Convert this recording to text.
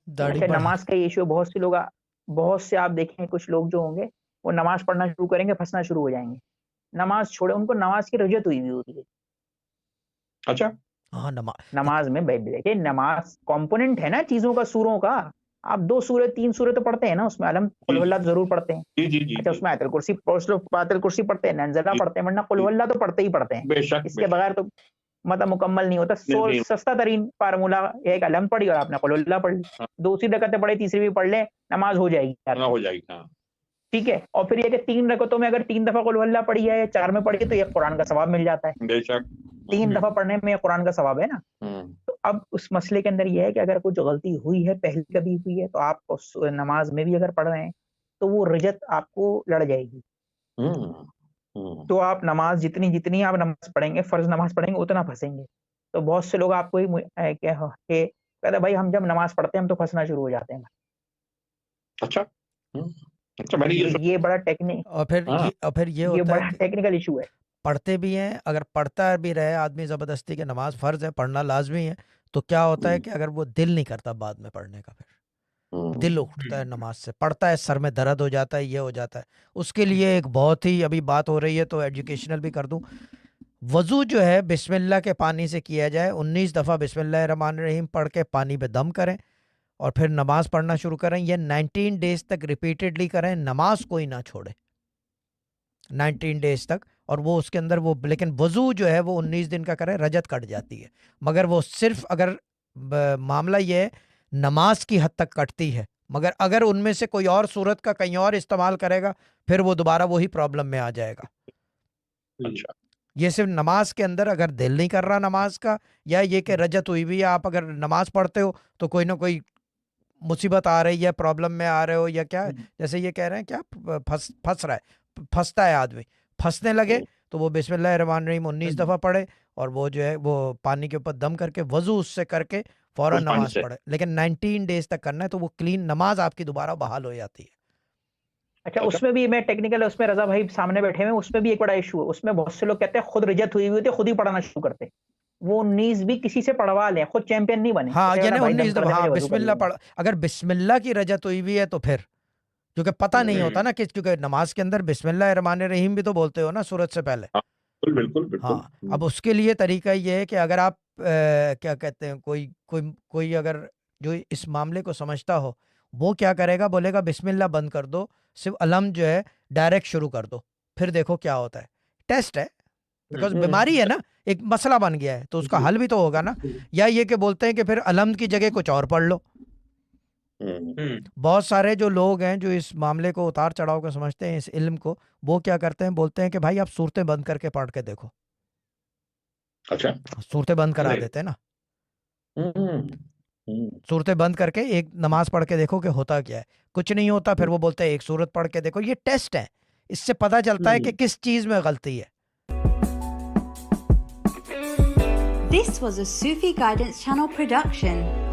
داڑھی اچھا بڑھا نماز کا یہ ایشو ہے، بہت سے آپ دیکھیں کچھ لوگ جو ہوں گے وہ نماز پڑھنا شروع کریں گے پھنسنا شروع ہو جائیں گے، نماز چھوڑے، ان کو نماز کی رجت ہوئی ہوتی ہے. اچھا ہاں نماز میں دیکھیں نماز کمپوننٹ ہے نا چیزوں کا، سوروں کا. آپ 2 سورے 3 سورے تو پڑھتے ہیں نا اس میں، علم قل اللہ تو ضرور پڑھتے ہیں. جی جی جی اچھا اس میں آیت الکرسی پڑھتے ہیں، ننزلہ جی. پڑھتے ہیں، ورنہ قل اللہ تو پڑھتے ہی پڑھتے ہیں. بے شک اس کے بغیر تو مطلب مکمل نہیں ہوتا. نہیں. سستا ترین فارمولا ایک علم پڑھی اور آپ نے قل اللہ پڑھ لی، ہاں. 2 رکعتیں پڑھے، تیسری بھی پڑھ لیں، نماز ہو جائے گی. ہو جائے گی. ہاں ٹھیک ہے. اور پھر یہ کہ 3 رکعتوں میں اگر 3 دفعہ قل اللہ پڑھی ہے یا 4 میں پڑھی ہے تو یہ قرآن کا ثواب مل جاتا ہے. بے شک 3 دفعہ پڑھنے میں قرآن کا ثواب ہے نا. تو اب اس مسئلے کے اندر یہ ہے کہ اگر کچھ غلطی ہوئی ہے پہلے کبھی ہوئی ہے تو آپ اس نماز میں بھی اگر پڑھ رہے ہیں تو وہ رجت آپ کو لڑ جائے گی. تو آپ نماز جتنی آپ نماز پڑھیں گے، فرض نماز پڑھیں گے، اتنا پھنسیں گے. تو بہت سے لوگ آپ کو ہی کہتے بھائی ہم جب نماز پڑھتے ہیں ہم تو پھنسنا شروع ہو جاتے ہیں. اچھا میں نے یہ بڑا ٹیکنیک اور پھر یہ یہ ہوتا بڑا ہے ٹیکنیکل ایشو ہے. پڑھتے بھی ہیں، اگر پڑھتا بھی رہے آدمی زبردستی کہ نماز فرض ہے، پڑھنا لازمی ہے، تو کیا ہوتا ہے کہ اگر وہ دل نہیں کرتا بعد میں پڑھنے کا، پھر دل اٹھتا ہے نماز سے، پڑھتا ہے سر میں درد ہو جاتا ہے، یہ ہو جاتا ہے. اس کے لیے ایک بہت ہی ابھی بات ہو رہی ہے تو ایجوکیشنل بھی کر دوں. وضو جو ہے بسم اللہ کے پانی سے کیا جائے. 19 دفعہ بسم اللہ الرحمن الرحیم پڑھ کے پانی پہ دم کریں اور پھر نماز پڑھنا شروع کریں. یہ 19 ڈیز تک ریپیٹڈلی کریں، نماز کوئی نہ چھوڑے 19 ڈیز تک. اور وہ اس کے اندر وہ لیکن وضو جو ہے وہ 19 دن کا کریں، رجت کٹ جاتی ہے. مگر وہ صرف اگر معاملہ یہ ہے نماز کی حد تک کٹتی ہے، مگر اگر ان میں سے کوئی اور صورت کا کہیں اور استعمال کرے گا پھر وہ دوبارہ وہی پرابلم میں آ جائے گا. اچھا یہ صرف نماز کے اندر اگر دل نہیں کر رہا نماز کا، یا یہ کہ رجت ہوئی بھی ہے، آپ اگر نماز پڑھتے ہو تو کوئی نہ کوئی مصیبت آ رہی ہے، پرابلم میں آ رہے ہو، یا کیا جیسے یہ کہہ رہے ہیں کیا پھنس رہا ہے، پھنستا ہے آدمی، پھنسنے لگے تو وہ بسم اللہ الرحمن الرحیم 19 دفعہ پڑھے اور وہ جو ہے وہ پانی کے اوپر دم کر کے وضو اس سے کر کے فوراً نماز پڑھے. لیکن 19 ڈیز تک کرنا ہے تو وہ کلین نماز آپ کی دوبارہ بحال ہو جاتی ہے. اچھا اس میں بھی میں ٹیکنیکل، اس میں رضا بھائی سامنے بیٹھے ہوئے، اس میں بھی ایک بڑا ایشو ہے. اس میں بہت سے لوگ کہتے ہیں خود رجت ہوئی ہوتی ہے، خود ہی پڑھنا شروع کرتے، وہ 19 بھی کسی سے پڑھوا لیں، خود چیمپئن نہیں بنے. ہاں یعنی 19 دفعہ ہاں بسم اللہ پڑھ، اگر بسم اللہ کی رجت ہوئی ہوئی ہے تو پھر کیونکہ پتہ نہیں ہوتا نا کہ کیونکہ نماز کے اندر بسم اللہ الرحمن الرحیم بھی تو بولتے ہو نا سورت سے پہلے. بالکل ہاں اب اس کے لیے طریقہ یہ ہے کہ اگر آپ کیا کہتے ہیں کوئی اگر جو اس معاملے کو سمجھتا ہو وہ کیا کرے گا، بولے گا بسم اللہ بند کر دو، صرف علم جو ہے ڈائریکٹ شروع کر دو، پھر دیکھو کیا ہوتا ہے. ٹیسٹ ہے بیکاز بیماری ہے نا، ایک مسئلہ بن گیا ہے تو اس کا حل بھی تو ہوگا نا. یا یہ کہ بولتے ہیں کہ پھر علم کی جگہ کچھ اور پڑھ لو. بہت سارے جو لوگ ہیں جو اس معاملے کو اتار چڑھاؤ کو سمجھتے ہیں اس علم کو، وہ کیا کرتے ہیں، بولتے ہیں کہ بھائی آپ صورتیں بند کر کے پڑھ کے دیکھو. اچھا صورتیں بند کرا دیتے نا، صورتیں بند کر کے ایک نماز پڑھ کے دیکھو کہ ہوتا کیا ہے. کچھ نہیں ہوتا، پھر وہ بولتے ہیں ایک صورت پڑھ کے دیکھو. یہ ٹیسٹ ہے، اس سے پتہ چلتا ہے کہ کس چیز میں غلطی ہے. This was a Sufi Guidance Channel production.